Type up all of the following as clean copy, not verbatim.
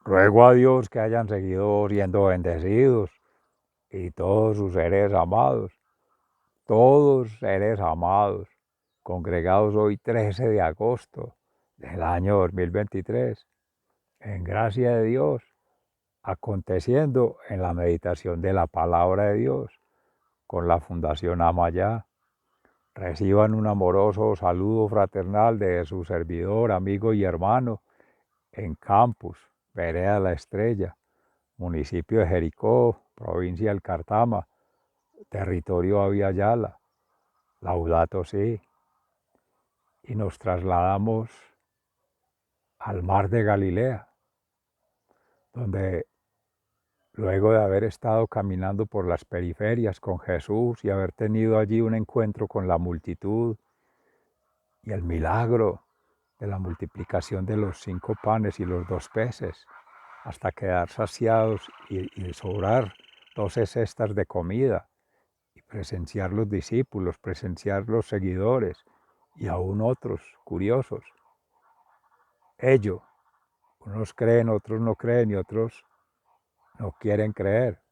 Ruego a Dios que hayan seguido siendo bendecidos y todos seres amados, congregados hoy 13 de agosto del año 2023, en gracia de Dios, aconteciendo en la meditación de la palabra de Dios con la Fundación Amayá. Reciban un amoroso saludo fraternal de su servidor, amigo y hermano en Campus, Vereda La Estrella, municipio de Jericó, provincia del Cartama, territorio Aviala, Laudato Si, y nos trasladamos al mar de Galilea, donde luego de haber estado caminando por las periferias con Jesús y haber tenido allí un encuentro con la multitud y el milagro de la multiplicación de los 5 panes y los 2 peces, hasta quedar saciados y sobrar 12 cestas de comida, y presenciar los discípulos, presenciar los seguidores y aún otros curiosos. Unos creen, otros no creen y otros no quieren creer.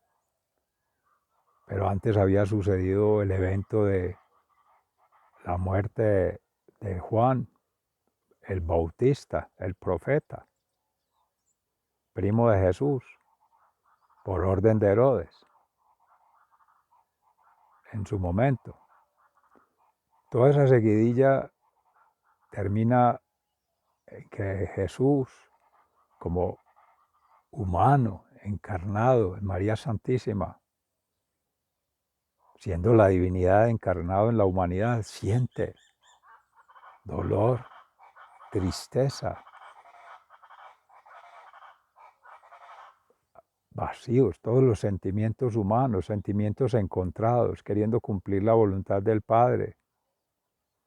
Pero antes había sucedido el evento de la muerte de Juan, el Bautista, el profeta, primo de Jesús, por orden de Herodes, en su momento. Toda esa seguidilla termina en que Jesús, como humano, encarnado en María Santísima, siendo la divinidad encarnado en la humanidad, siente dolor, tristeza, vacíos, todos los sentimientos humanos, sentimientos encontrados, queriendo cumplir la voluntad del Padre,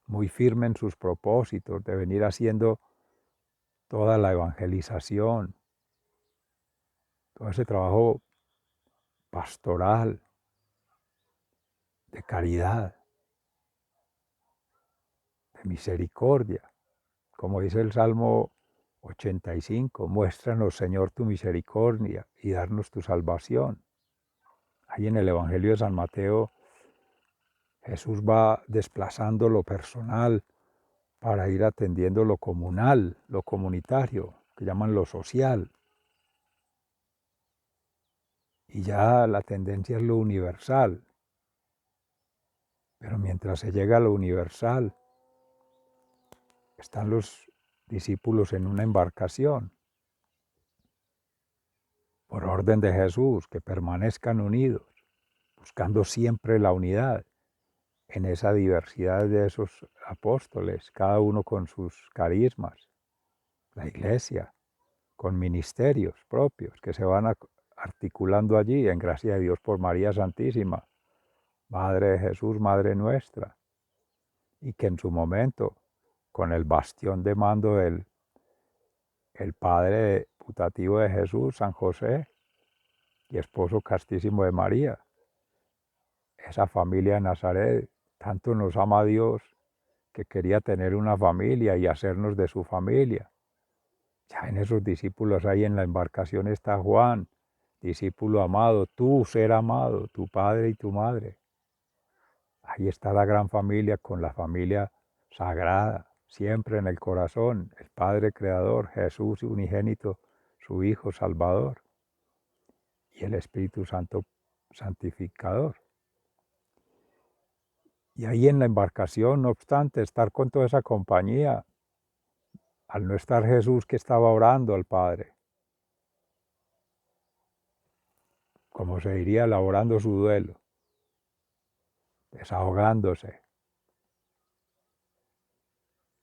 muy firme en sus propósitos de venir haciendo toda la evangelización, todo ese trabajo pastoral, de caridad, de misericordia. Como dice el Salmo 85, muéstranos, Señor, tu misericordia y darnos tu salvación. Ahí en el Evangelio de San Mateo, Jesús va desplazando lo personal para ir atendiendo lo comunal, lo comunitario, que llaman lo social. Y ya la tendencia es lo universal. Pero mientras se llega a lo universal, están los discípulos en una embarcación, por orden de Jesús, que permanezcan unidos, buscando siempre la unidad en esa diversidad de esos apóstoles, cada uno con sus carismas, la iglesia, con ministerios propios que se van articulando allí, en gracia de Dios por María Santísima, Madre de Jesús, Madre nuestra, y que en su momento, con el bastión de mando del el Padre putativo de Jesús, San José, y esposo castísimo de María, esa familia de Nazaret, tanto nos ama Dios que quería tener una familia y hacernos de su familia. Ya en esos discípulos ahí en la embarcación está Juan, discípulo amado, tú ser amado, tu padre y tu madre. Ahí está la gran familia con la familia sagrada, siempre en el corazón, el Padre Creador, Jesús unigénito, su Hijo Salvador, y el Espíritu Santo santificador. Y ahí en la embarcación, no obstante, estar con toda esa compañía, al no estar Jesús que estaba orando al Padre, como se diría, elaborando su duelo, desahogándose,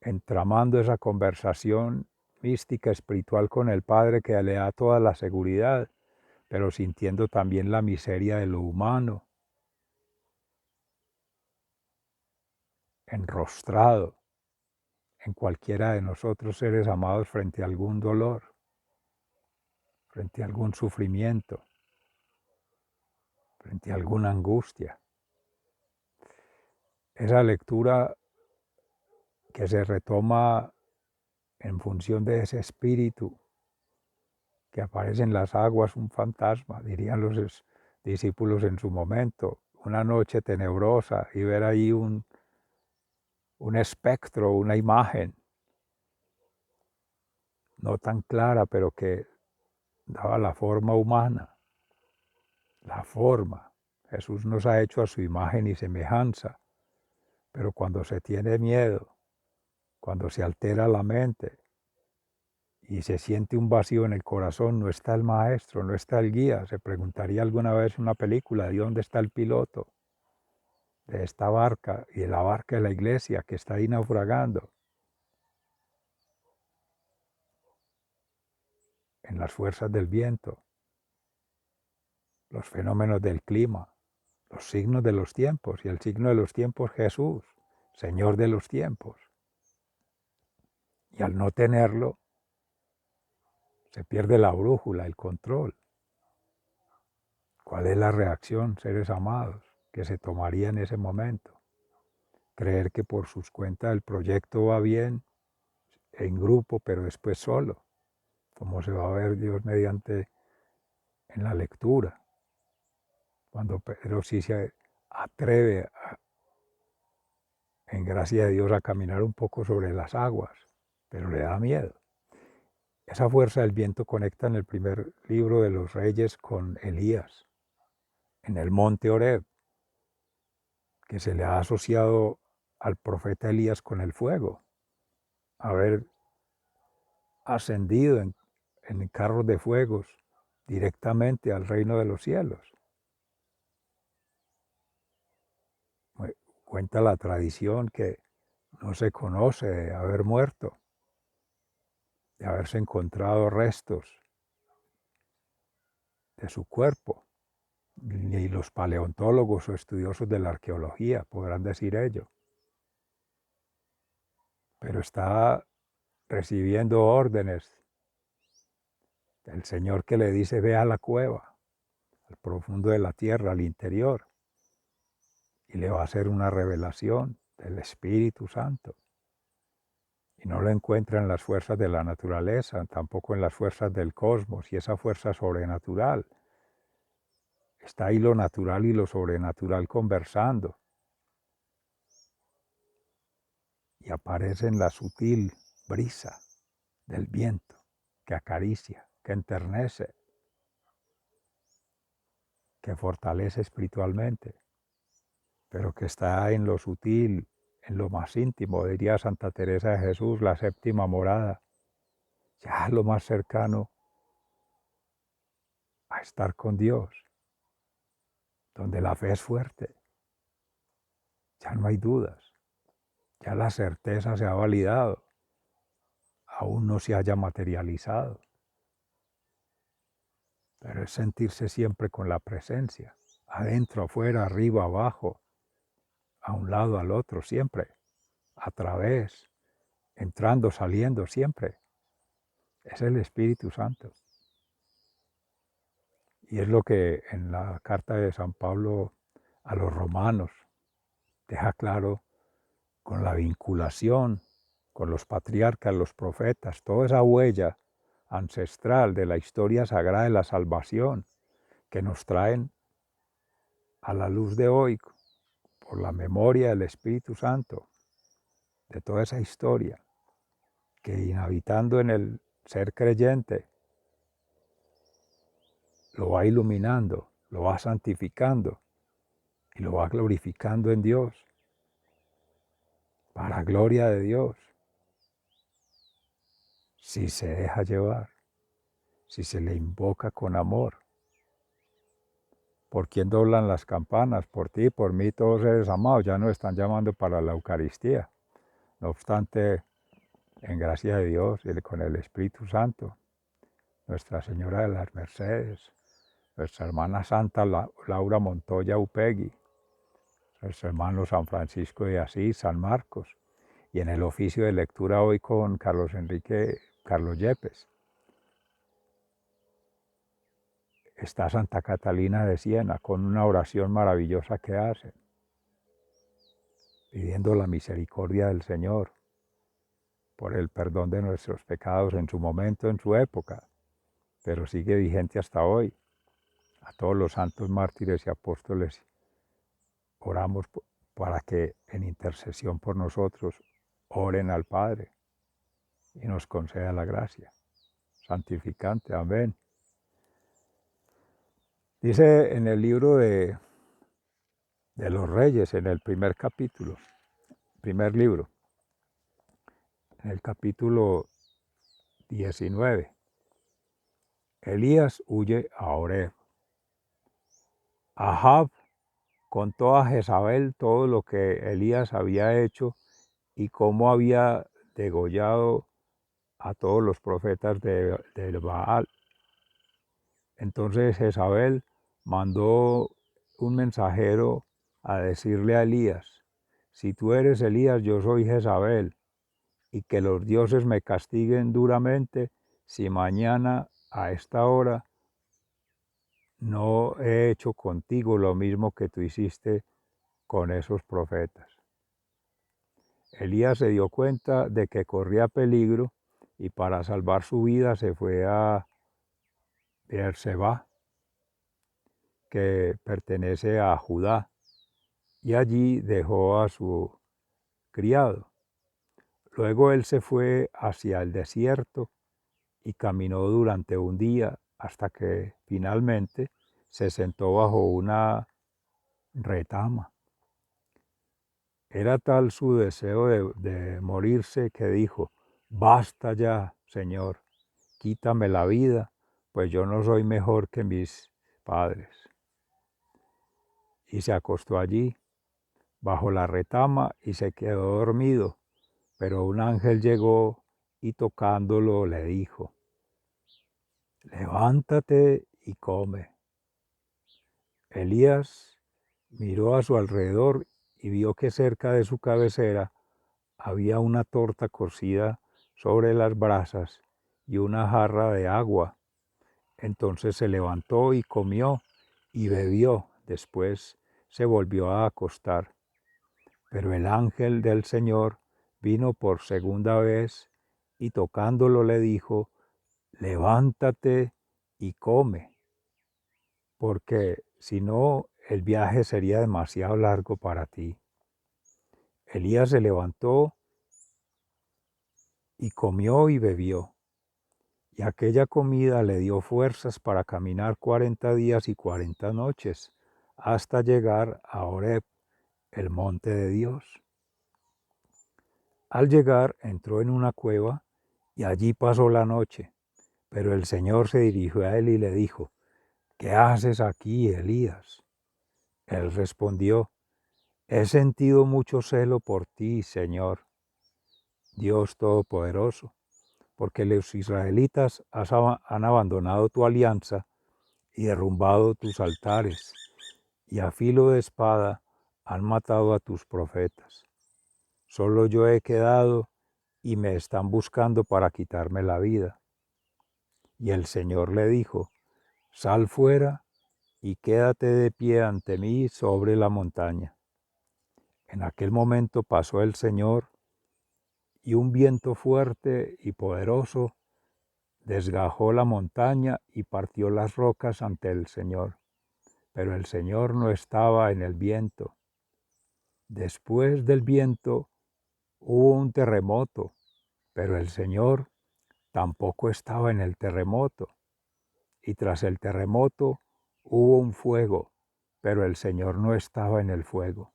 entramando esa conversación mística, espiritual con el Padre que le da toda la seguridad, pero sintiendo también la miseria de lo humano, enrostrado en cualquiera de nosotros seres amados frente a algún dolor, frente a algún sufrimiento, frente a alguna angustia. Esa lectura que se retoma en función de ese espíritu que aparece en las aguas un fantasma, dirían los discípulos en su momento, una noche tenebrosa y ver ahí un espectro, una imagen, no tan clara, pero que daba la forma humana, la forma. Jesús nos ha hecho a su imagen y semejanza, pero cuando se tiene miedo, cuando se altera la mente y se siente un vacío en el corazón, no está el maestro, no está el guía. Se preguntaría alguna vez en una película, ¿de dónde está el piloto de esta barca y de la barca de la iglesia que está ahí naufragando en las fuerzas del viento, los fenómenos del clima, los signos de los tiempos, y el signo de los tiempos Jesús, Señor de los tiempos? Y al no tenerlo, se pierde la brújula, el control. ¿Cuál es la reacción, seres amados, que se tomaría en ese momento? Creer que por sus cuentas el proyecto va bien, en grupo, pero después solo, como se va a ver Dios mediante en la lectura. Cuando Pedro sí se atreve, en gracia de Dios, a caminar un poco sobre las aguas, pero le da miedo. Esa fuerza del viento conecta en el primer libro de los Reyes con Elías, en el monte Horeb, que se le ha asociado al profeta Elías con el fuego, haber ascendido en carros de fuegos directamente al reino de los cielos. Cuenta la tradición que no se conoce de haber muerto, de haberse encontrado restos de su cuerpo. Ni los paleontólogos o estudiosos de la arqueología podrán decir ello. Pero está recibiendo órdenes del Señor, que le dice: ve a la cueva, al profundo de la tierra, al interior, y le va a hacer una revelación del Espíritu Santo. Y no lo encuentra en las fuerzas de la naturaleza, tampoco en las fuerzas del cosmos y esa fuerza sobrenatural. Está ahí lo natural y lo sobrenatural conversando. Y aparece en la sutil brisa del viento que acaricia, que enternece, que fortalece espiritualmente, pero que está en lo sutil, en lo más íntimo, diría Santa Teresa de Jesús, la séptima morada, ya lo más cercano a estar con Dios, donde la fe es fuerte, ya no hay dudas, ya la certeza se ha validado, aún no se haya materializado, pero es sentirse siempre con la presencia, adentro, afuera, arriba, abajo, a un lado, al otro, siempre, a través, entrando, saliendo, siempre. Es el Espíritu Santo. Y es lo que en la carta de San Pablo a los romanos deja claro, con la vinculación con los patriarcas, los profetas, toda esa huella ancestral de la historia sagrada de la salvación que nos traen a la luz de hoy por la memoria del Espíritu Santo, de toda esa historia que, inhabitando en el ser creyente, lo va iluminando, lo va santificando y lo va glorificando en Dios, para gloria de Dios, si se deja llevar, si se le invoca con amor. ¿Por quién doblan las campanas? Por ti, por mí, todos seres amados. Ya nos están llamando para la Eucaristía. No obstante, en gracia de Dios y con el Espíritu Santo, Nuestra Señora de las Mercedes, nuestra hermana Santa Laura Montoya Upegui, nuestro hermano San Francisco de Asís, San Marcos, y en el oficio de lectura hoy con Carlos Yepes. Está Santa Catalina de Siena con una oración maravillosa que hace, pidiendo la misericordia del Señor por el perdón de nuestros pecados en su momento, en su época, pero sigue vigente hasta hoy. A todos los santos mártires y apóstoles oramos para que en intercesión por nosotros oren al Padre y nos conceda la gracia santificante. Amén. Dice en el libro de los Reyes, en el primer capítulo, primer libro, en el capítulo 19, Elías huye a Horeb. Ahab contó a Jezabel todo lo que Elías había hecho y cómo había degollado a todos los profetas de Baal. Entonces Jezabel mandó un mensajero a decirle a Elías: si tú eres Elías, yo soy Jezabel, y que los dioses me castiguen duramente si mañana a esta hora no he hecho contigo lo mismo que tú hiciste con esos profetas. Elías se dio cuenta de que corría peligro y para salvar su vida se fue a Beerseba, que pertenece a Judá, y allí dejó a su criado. Luego él se fue hacia el desierto y caminó durante un día hasta que finalmente se sentó bajo una retama. Era tal su deseo de morirse que dijo: basta ya, Señor, quítame la vida, pues yo no soy mejor que mis padres. Y se acostó allí, bajo la retama, y se quedó dormido. Pero un ángel llegó y tocándolo le dijo: levántate y come. Elías miró a su alrededor y vio que cerca de su cabecera había una torta cocida sobre las brasas y una jarra de agua. Entonces se levantó y comió y bebió. Después se volvió a acostar. Pero el ángel del Señor vino por segunda vez y tocándolo le dijo: levántate y come, porque si no el viaje sería demasiado largo para ti. Elías se levantó y comió y bebió, y aquella comida le dio fuerzas para caminar 40 días y 40 noches hasta llegar a Horeb, el monte de Dios. Al llegar entró en una cueva y allí pasó la noche, pero el Señor se dirigió a él y le dijo: ¿qué haces aquí, Elías? Él respondió: he sentido mucho celo por ti, Señor, Dios Todopoderoso, porque los israelitas han abandonado tu alianza y derrumbado tus altares, y a filo de espada han matado a tus profetas. Solo yo he quedado y me están buscando para quitarme la vida. Y el Señor le dijo: sal fuera y quédate de pie ante mí sobre la montaña. En aquel momento pasó el Señor, y un viento fuerte y poderoso desgajó la montaña y partió las rocas ante el Señor. Pero el Señor no estaba en el viento. Después del viento hubo un terremoto, pero el Señor tampoco estaba en el terremoto. Y tras el terremoto hubo un fuego, pero el Señor no estaba en el fuego.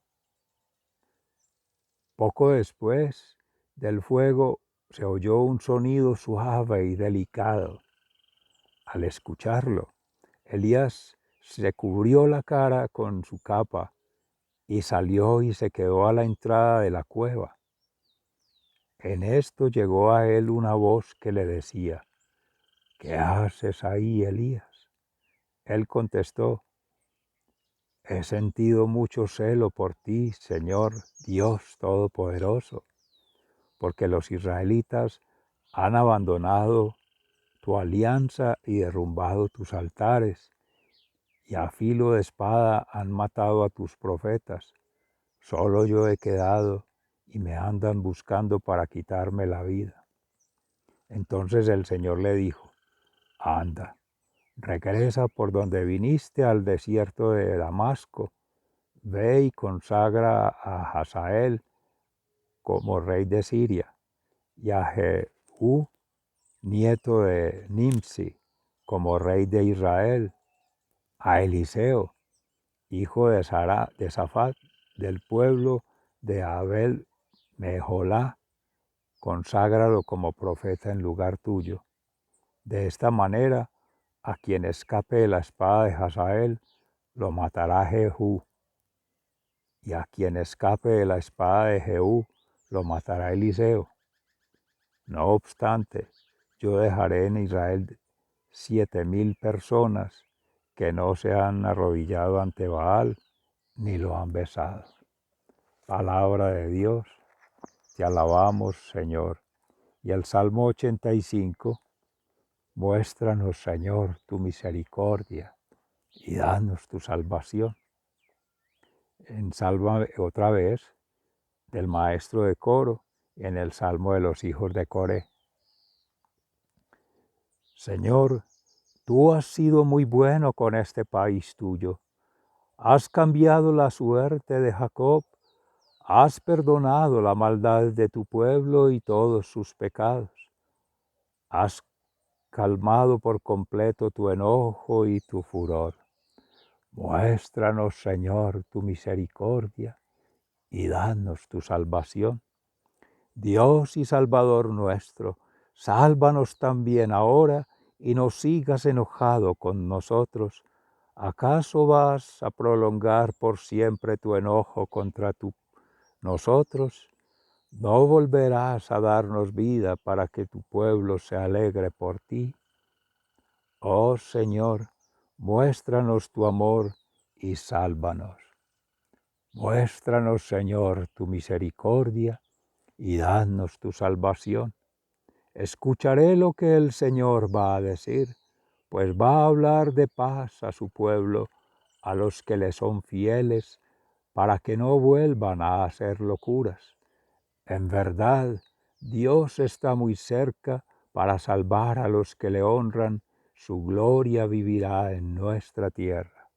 Poco después del fuego se oyó un sonido suave y delicado. Al escucharlo, Elías se cubrió la cara con su capa y salió y se quedó a la entrada de la cueva. En esto llegó a él una voz que le decía: ¿qué haces ahí, Elías? Él contestó: he sentido mucho celo por ti, Señor Dios Todopoderoso, porque los israelitas han abandonado tu alianza y derrumbado tus altares, y a filo de espada han matado a tus profetas. Solo yo he quedado y me andan buscando para quitarme la vida. Entonces el Señor le dijo: anda, regresa por donde viniste al desierto de Damasco, ve y consagra a Hazael como rey de Siria, y a Jehú, nieto de Nimsi, como rey de Israel, a Eliseo, hijo de Safat, del pueblo de Abel Meholá, conságralo como profeta en lugar tuyo. De esta manera, a quien escape de la espada de Hazael, lo matará Jehú, y a quien escape de la espada de Jehú, lo matará Eliseo. No obstante, yo dejaré en Israel 7,000 personas que no se han arrodillado ante Baal ni lo han besado. Palabra de Dios, te alabamos, Señor. Y el Salmo 85, muéstranos, Señor, tu misericordia y danos tu salvación. En Salmo otra vez del maestro de coro, en el Salmo de los hijos de Coré. Señor, tú has sido muy bueno con este país tuyo. Has cambiado la suerte de Jacob, has perdonado la maldad de tu pueblo y todos sus pecados. Has calmado por completo tu enojo y tu furor. Muéstranos, Señor, tu misericordia y danos tu salvación. Dios y Salvador nuestro, sálvanos también ahora y no sigas enojado con nosotros. ¿Acaso vas a prolongar por siempre tu enojo contra nosotros? ¿No volverás a darnos vida para que tu pueblo se alegre por ti? Oh Señor, muéstranos tu amor y sálvanos. Muéstranos, Señor, tu misericordia y danos tu salvación. Escucharé lo que el Señor va a decir, pues va a hablar de paz a su pueblo, a los que le son fieles, para que no vuelvan a hacer locuras. En verdad, Dios está muy cerca para salvar a los que le honran, su gloria vivirá en nuestra tierra.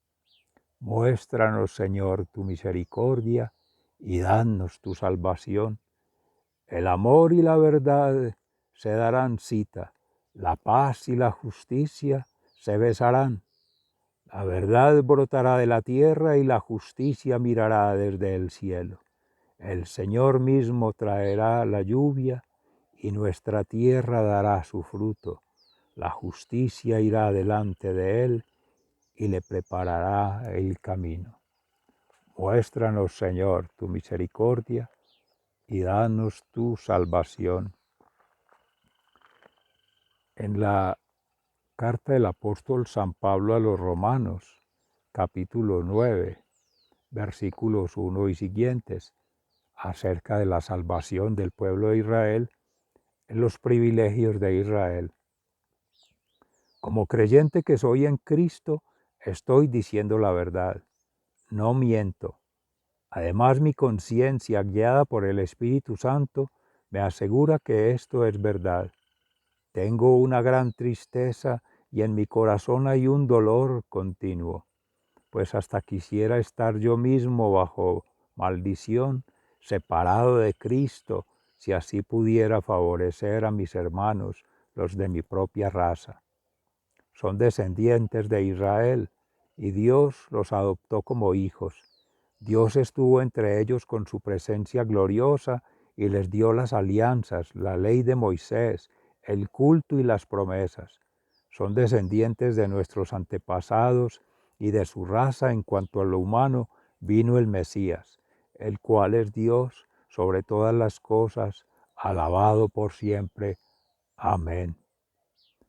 Muéstranos, Señor, tu misericordia y danos tu salvación. El amor y la verdad se darán cita, la paz y la justicia se besarán. La verdad brotará de la tierra y la justicia mirará desde el cielo. El Señor mismo traerá la lluvia y nuestra tierra dará su fruto. La justicia irá delante de él y le preparará el camino. Muéstranos, Señor, tu misericordia y danos tu salvación. En la carta del apóstol San Pablo a los Romanos, capítulo 9, versículos 1 y siguientes, acerca de la salvación del pueblo de Israel, en los privilegios de Israel. Como creyente que soy en Cristo, estoy diciendo la verdad, no miento. Además, mi conciencia, guiada por el Espíritu Santo, me asegura que esto es verdad. Tengo una gran tristeza y en mi corazón hay un dolor continuo, pues hasta quisiera estar yo mismo bajo maldición, separado de Cristo, si así pudiera favorecer a mis hermanos, los de mi propia raza. Son descendientes de Israel, y Dios los adoptó como hijos. Dios estuvo entre ellos con su presencia gloriosa y les dio las alianzas, la ley de Moisés, el culto y las promesas. Son descendientes de nuestros antepasados y de su raza en cuanto a lo humano vino el Mesías, el cual es Dios sobre todas las cosas, alabado por siempre. Amén.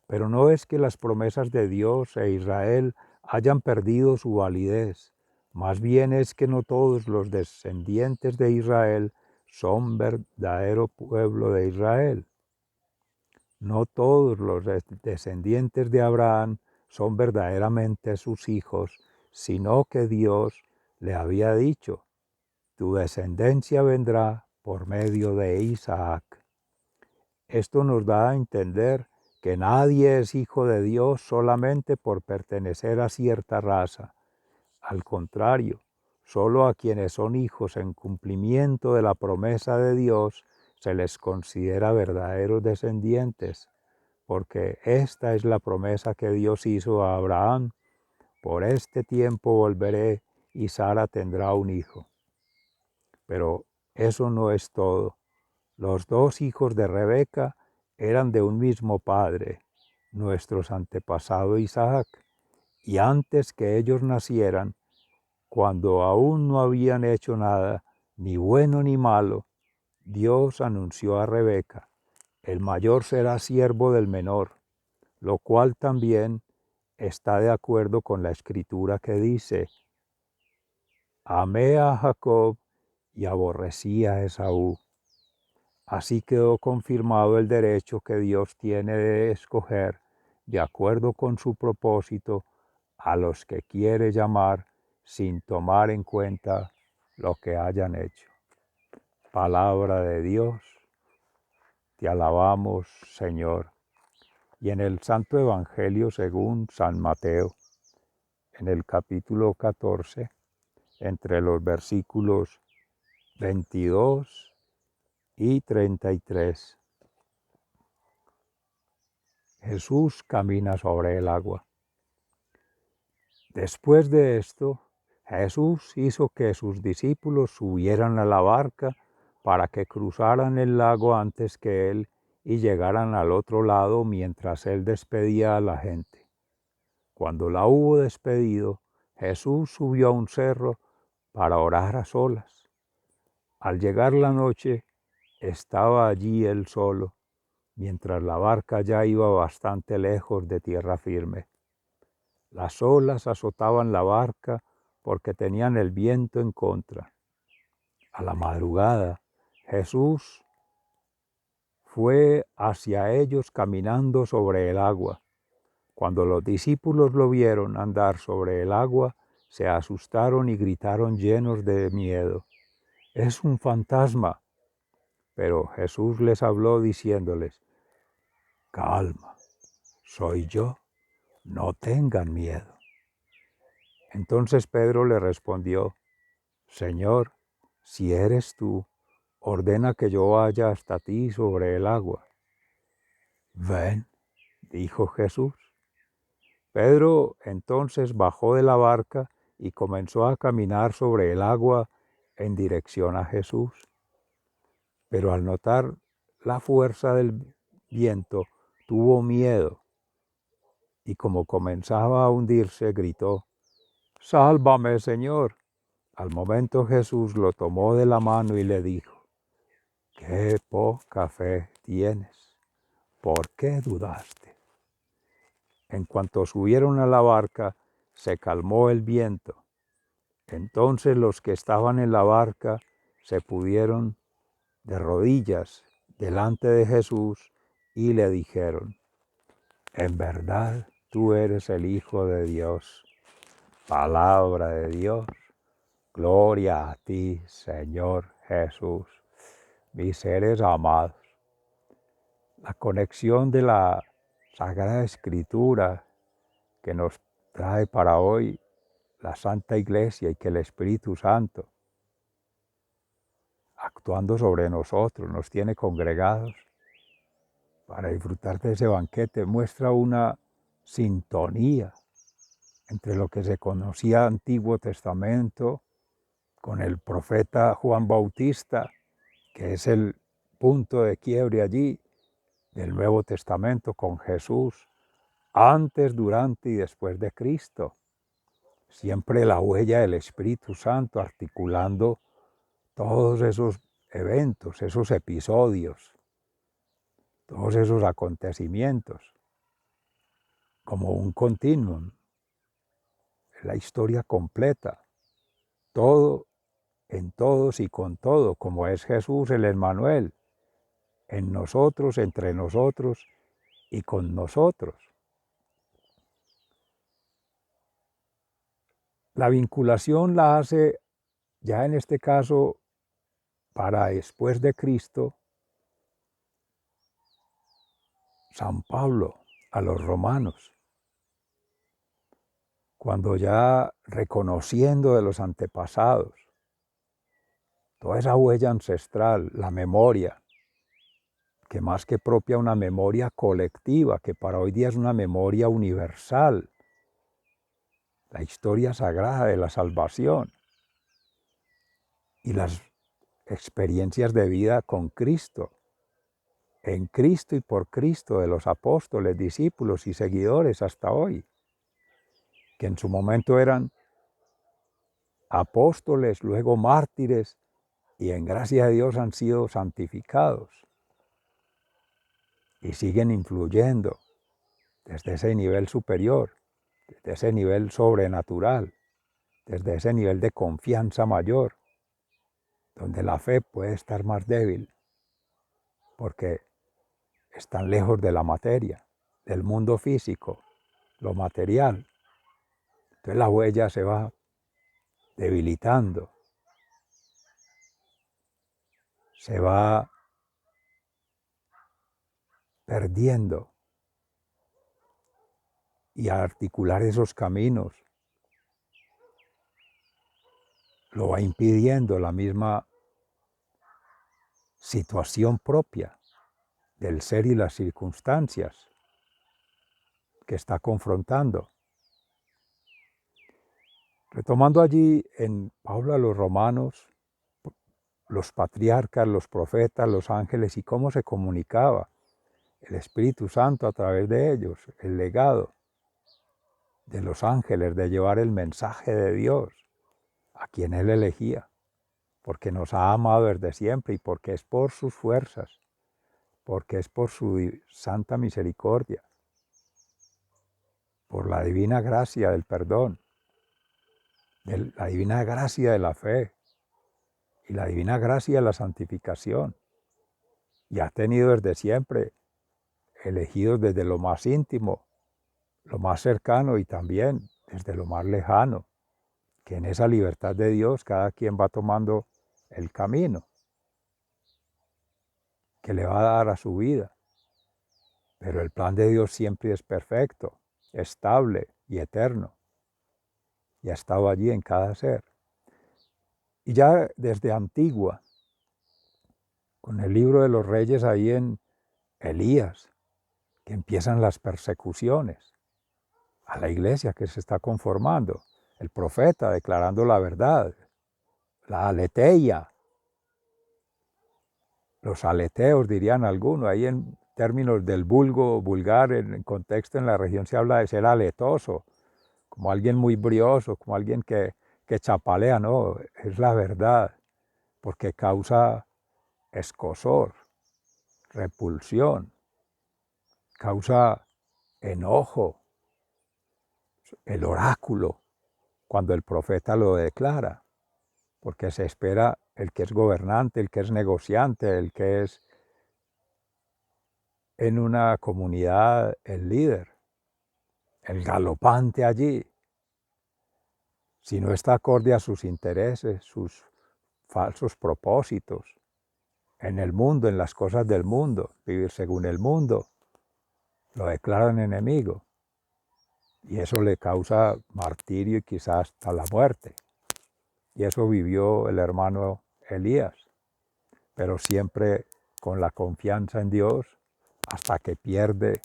Pero no es que las promesas de Dios e Israel hayan perdido su validez, más bien es que no todos los descendientes de Israel son verdadero pueblo de Israel. No todos los descendientes de Abraham son verdaderamente sus hijos, sino que Dios le había dicho, tu descendencia vendrá por medio de Isaac. Esto nos da a entender que nadie es hijo de Dios solamente por pertenecer a cierta raza. Al contrario, solo a quienes son hijos en cumplimiento de la promesa de Dios se les considera verdaderos descendientes, porque esta es la promesa que Dios hizo a Abraham: por este tiempo volveré y Sara tendrá un hijo. Pero eso no es todo. Los dos hijos de Rebeca eran de un mismo padre, nuestros antepasados Isaac, y antes que ellos nacieran, cuando aún no habían hecho nada, ni bueno ni malo, Dios anunció a Rebeca: el mayor será siervo del menor, lo cual también está de acuerdo con la escritura que dice: amé a Jacob y aborrecí a Esaú. Así quedó confirmado el derecho que Dios tiene de escoger, de acuerdo con su propósito, a los que quiere llamar sin tomar en cuenta lo que hayan hecho. Palabra de Dios, te alabamos, Señor. Y en el Santo Evangelio según San Mateo, en el capítulo 14, entre los versículos 22 y 33, Jesús camina sobre el agua. Después de esto, Jesús hizo que sus discípulos subieran a la barca para que cruzaran el lago antes que él y llegaran al otro lado mientras él despedía a la gente. Cuando la hubo despedido, Jesús subió a un cerro para orar a solas. Al llegar la noche, estaba allí él solo, mientras la barca ya iba bastante lejos de tierra firme. Las olas azotaban la barca porque tenían el viento en contra. A la madrugada, Jesús fue hacia ellos caminando sobre el agua. Cuando los discípulos lo vieron andar sobre el agua, se asustaron y gritaron llenos de miedo: «¡Es un fantasma!». Pero Jesús les habló diciéndoles: «Calma, soy yo, no tengan miedo». Entonces Pedro le respondió: «Señor, si eres tú, ordena que yo vaya hasta ti sobre el agua». «Ven», dijo Jesús. Pedro entonces bajó de la barca y comenzó a caminar sobre el agua en dirección a Jesús. Pero al notar la fuerza del viento, tuvo miedo y como comenzaba a hundirse, gritó: «¡Sálvame, Señor!». Al momento Jesús lo tomó de la mano y le dijo: «¡Qué poca fe tienes! ¿Por qué dudaste?». En cuanto subieron a la barca, se calmó el viento. Entonces los que estaban en la barca se pusieron de rodillas delante de Jesús y le dijeron: «En verdad, tú eres el Hijo de Dios». Palabra de Dios. Gloria a ti, Señor Jesús. Mis seres amados, la conexión de la Sagrada Escritura que nos trae para hoy la Santa Iglesia y que el Espíritu Santo, actuando sobre nosotros, nos tiene congregados para disfrutar de ese banquete, muestra una sintonía entre lo que se conocía Antiguo Testamento con el profeta Juan Bautista, que es el punto de quiebre allí, del Nuevo Testamento con Jesús, antes, durante y después de Cristo. Siempre la huella del Espíritu Santo articulando todos esos eventos, esos episodios, todos esos acontecimientos, como un continuum, la historia completa, todo en todos y con todo, como es Jesús el Emmanuel, en nosotros, entre nosotros y con nosotros. La vinculación la hace, ya en este caso, para después de Cristo, San Pablo a los romanos, cuando ya reconociendo de los antepasados, toda esa huella ancestral, la memoria, que más que propia una memoria colectiva, que para hoy día es una memoria universal, la historia sagrada de la salvación y las experiencias de vida con Cristo, en Cristo y por Cristo de los apóstoles, discípulos y seguidores hasta hoy, que en su momento eran apóstoles, luego mártires, y en gracia de Dios han sido santificados y siguen influyendo desde ese nivel superior, desde ese nivel sobrenatural, desde ese nivel de confianza mayor, donde la fe puede estar más débil, porque están lejos de la materia, del mundo físico, lo material. Entonces la huella se va debilitando, se va perdiendo, y al articular esos caminos lo va impidiendo la misma situación propia del ser y las circunstancias que está confrontando. Retomando allí en Pablo a los romanos, los patriarcas, los profetas, los ángeles y cómo se comunicaba el Espíritu Santo a través de ellos, el legado de los ángeles de llevar el mensaje de Dios a quien Él elegía, porque nos ha amado desde siempre y porque es por sus fuerzas, porque es por su santa misericordia, por la divina gracia del perdón, de la divina gracia de la fe y la divina gracia de la santificación. Y ha tenido desde siempre elegidos desde lo más íntimo, lo más cercano y también desde lo más lejano, que en esa libertad de Dios cada quien va tomando el camino que le va a dar a su vida. Pero el plan de Dios siempre es perfecto, estable y eterno. Y ha estado allí en cada ser. Y ya desde Antigua, con el libro de los Reyes ahí en Elías, que empiezan las persecuciones a la iglesia que se está conformando, el profeta declarando la verdad, la aletheia, los aleteos dirían algunos, ahí en términos del vulgar, en contexto en la región se habla de ser aletoso, como alguien muy brioso, como alguien que chapalea, no, es la verdad, porque causa escozor, repulsión, causa enojo, el oráculo, cuando el profeta lo declara, porque se espera el que es gobernante, el que es negociante, el que es en una comunidad el líder, el galopante allí, si no está acorde a sus intereses, sus falsos propósitos, en el mundo, en las cosas del mundo, vivir según el mundo, lo declaran enemigo. Y eso le causa martirio y quizás hasta la muerte. Y eso vivió el hermano Elías, pero siempre con la confianza en Dios hasta que pierde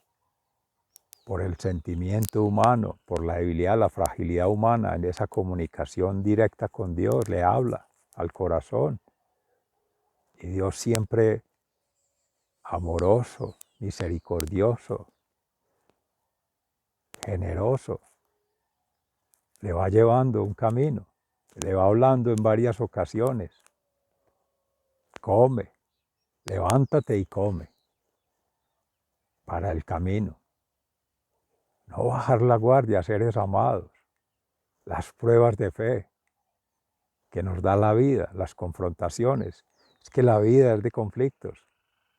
por el sentimiento humano, por la debilidad, la fragilidad humana, en esa comunicación directa con Dios, le habla al corazón. Y Dios siempre amoroso, misericordioso, generoso, le va llevando un camino, le va hablando en varias ocasiones. Come, levántate y come para el camino. No bajar la guardia, seres amados. Las pruebas de fe que nos da la vida, las confrontaciones. Es que la vida es de conflictos,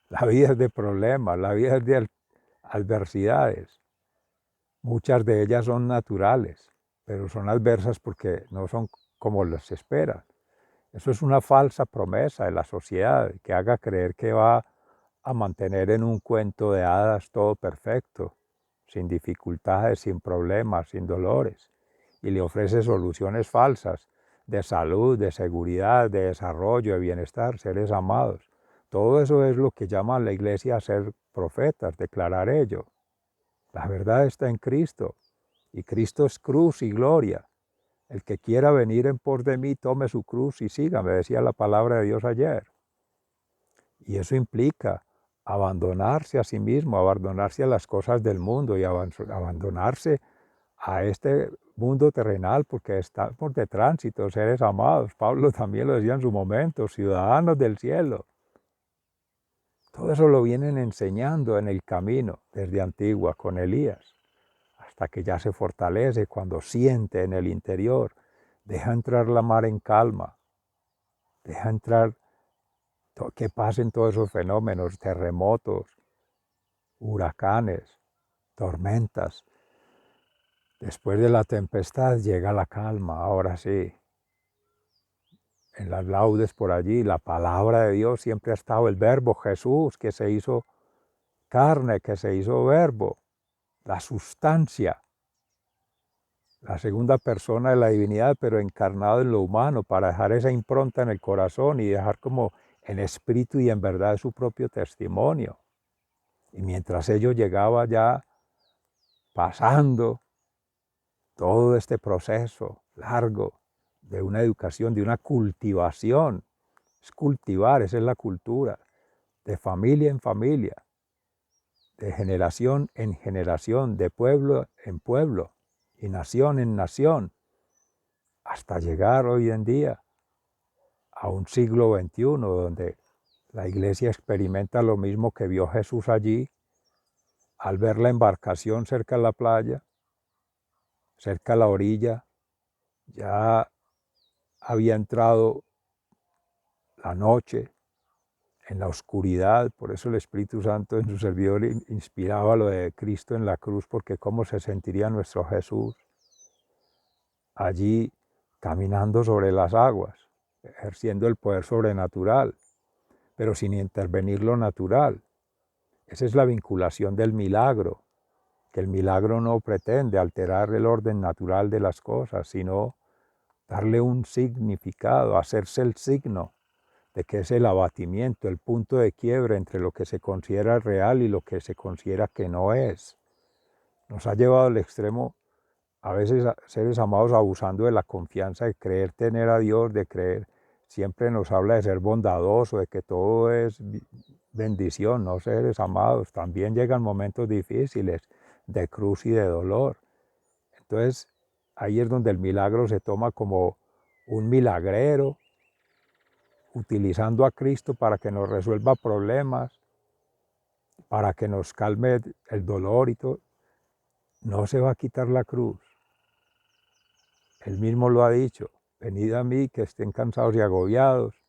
la vida es de problemas, la vida es de adversidades. Muchas de ellas son naturales, pero son adversas porque no son como las esperan. Eso es una falsa promesa de la sociedad que haga creer que va a mantener en un cuento de hadas todo perfecto, sin dificultades, sin problemas, sin dolores, y le ofrece soluciones falsas de salud, de seguridad, de desarrollo, de bienestar, seres amados. Todo eso es lo que llama a la iglesia a ser profetas, declarar ello. La verdad está en Cristo, y Cristo es cruz y gloria. El que quiera venir en pos de mí, tome su cruz y sígame, decía la palabra de Dios ayer. Y eso implica abandonarse a sí mismo, abandonarse a las cosas del mundo y abandonarse a este mundo terrenal, porque estamos de tránsito, seres amados. Pablo también lo decía en su momento, ciudadanos del cielo. Todo eso lo vienen enseñando en el camino desde Antigua con Elías, hasta que ya se fortalece cuando siente en el interior, deja entrar la mar en calma, deja entrar que pasen todos esos fenómenos, terremotos, huracanes, tormentas. Después de la tempestad llega la calma, ahora sí. En las laudes por allí, la palabra de Dios siempre ha estado, el verbo Jesús que se hizo carne, que se hizo verbo, la sustancia, la segunda persona de la divinidad, pero encarnado en lo humano, para dejar esa impronta en el corazón y dejar como en espíritu y en verdad su propio testimonio. Y mientras ello llegaba ya pasando todo este proceso largo de una educación, de una cultivación, es cultivar, esa es la cultura, de familia en familia, de generación en generación, de pueblo en pueblo y nación en nación, hasta llegar hoy en día a un siglo XXI donde la iglesia experimenta lo mismo que vio Jesús allí, al ver la embarcación cerca de la playa, cerca a la orilla, ya había entrado la noche, en la oscuridad, por eso el Espíritu Santo en su servidor inspiraba lo de Cristo en la cruz, porque cómo se sentiría nuestro Jesús allí caminando sobre las aguas, ejerciendo el poder sobrenatural, pero sin intervenir lo natural. Esa es la vinculación del milagro, que el milagro no pretende alterar el orden natural de las cosas, sino darle un significado, hacerse el signo de que es el abatimiento, el punto de quiebre entre lo que se considera real y lo que se considera que no es. Nos ha llevado al extremo, a veces, seres amados, abusando de la confianza, de creer tener a Dios, de creer, siempre nos habla de ser bondadoso, de que todo es bendición, no, seres amados, también llegan momentos difíciles de cruz y de dolor. Entonces, ahí es donde el milagro se toma como un milagrero, utilizando a Cristo para que nos resuelva problemas, para que nos calme el dolor y todo. No se va a quitar la cruz. Él mismo lo ha dicho, venid a mí que estén cansados y agobiados,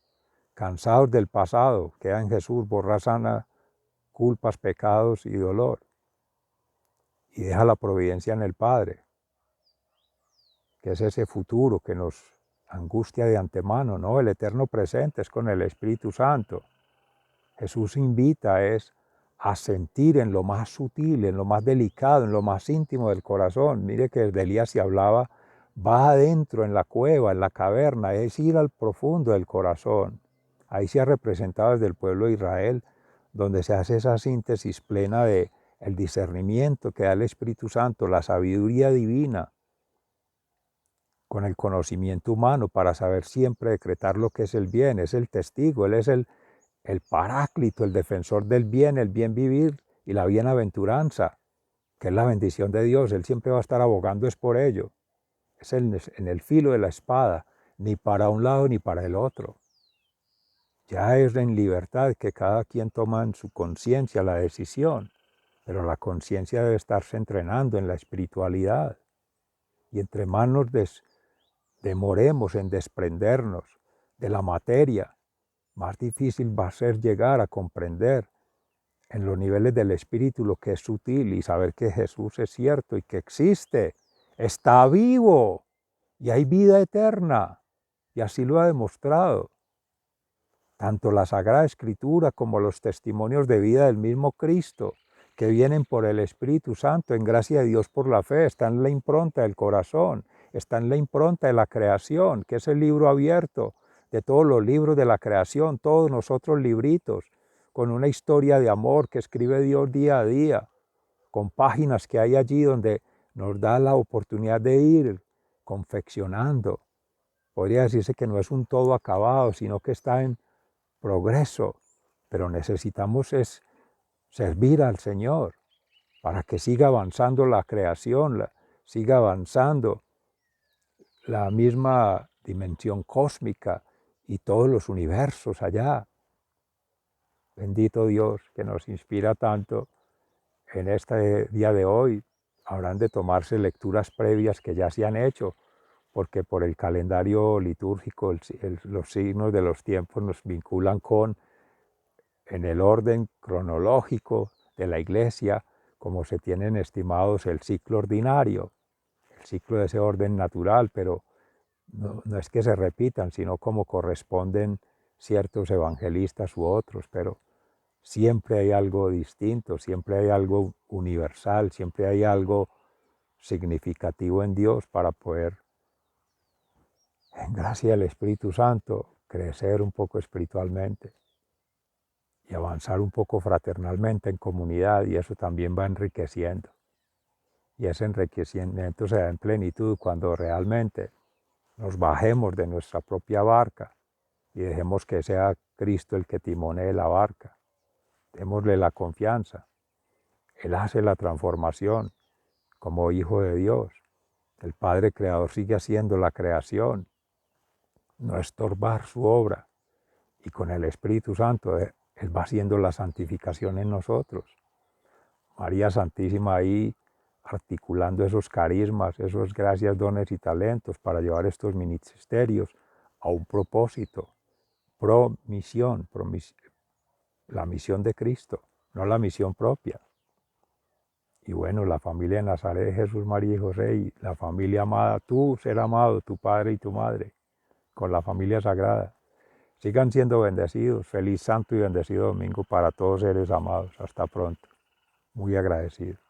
cansados del pasado, queda en Jesús, borra sana culpas, pecados y dolor. Y deja la providencia en el Padre, que es ese futuro que nos angustia de antemano, ¿no? El eterno presente es con el Espíritu Santo. Jesús invita a sentir en lo más sutil, en lo más delicado, en lo más íntimo del corazón. Mire que de Elías se hablaba, va adentro en la cueva, en la caverna, es ir al profundo del corazón. Ahí se ha representado desde el pueblo de Israel, donde se hace esa síntesis plena de el discernimiento que da el Espíritu Santo, la sabiduría divina, con el conocimiento humano para saber siempre decretar lo que es el bien. Es el testigo, Él es el paráclito, el defensor del bien, el bien vivir y la bienaventuranza, que es la bendición de Dios. Él siempre va a estar abogando es por ello. Es en el filo de la espada, ni para un lado ni para el otro. Ya es en libertad que cada quien toma en su conciencia la decisión, pero la conciencia debe estarse entrenando en la espiritualidad. Y entre más nos demoremos en desprendernos de la materia, más difícil va a ser llegar a comprender en los niveles del espíritu lo que es sutil y saber que Jesús es cierto y que existe, está vivo y hay vida eterna y así lo ha demostrado. tanto la Sagrada Escritura como los testimonios de vida del mismo Cristo, que vienen por el Espíritu Santo, en gracia de Dios por la fe, está en la impronta del corazón, está en la impronta de la creación, que es el libro abierto de todos los libros de la creación, todos nosotros libritos, con una historia de amor que escribe Dios día a día, con páginas que hay allí donde nos da la oportunidad de ir confeccionando. Podría decirse que no es un todo acabado, sino que está en progreso, pero necesitamos es servir al Señor para que siga avanzando la creación, siga avanzando la misma dimensión cósmica y todos los universos allá. Bendito Dios que nos inspira tanto en este día de hoy. Habrán de tomarse lecturas previas que ya se han hecho, porque por el calendario litúrgico los signos de los tiempos nos vinculan con, en el orden cronológico de la Iglesia, como se tienen estimados el ciclo ordinario, el ciclo de ese orden natural, pero no es que se repitan, sino como corresponden ciertos evangelistas u otros, pero siempre hay algo distinto, siempre hay algo universal, siempre hay algo significativo en Dios para poder, en gracia del Espíritu Santo, crecer un poco espiritualmente y avanzar un poco fraternalmente en comunidad, y eso también va enriqueciendo. Y ese enriquecimiento se da en plenitud cuando realmente nos bajemos de nuestra propia barca y dejemos que sea Cristo el que timonee la barca. Démosle la confianza. Él hace la transformación como Hijo de Dios. El Padre Creador sigue haciendo la creación, no estorbar su obra. Y con el Espíritu Santo Él va haciendo la santificación en nosotros. María Santísima ahí articulando esos carismas, esos gracias, dones y talentos para llevar estos ministerios a un propósito, promisión, la misión de Cristo, no la misión propia. Y bueno, la familia de Nazaret, Jesús, María y José, y la familia amada, tú ser amado, tu padre y tu madre, con la familia sagrada. Sigan siendo bendecidos. Feliz santo y bendecido domingo para todos seres amados. Hasta pronto. Muy agradecido.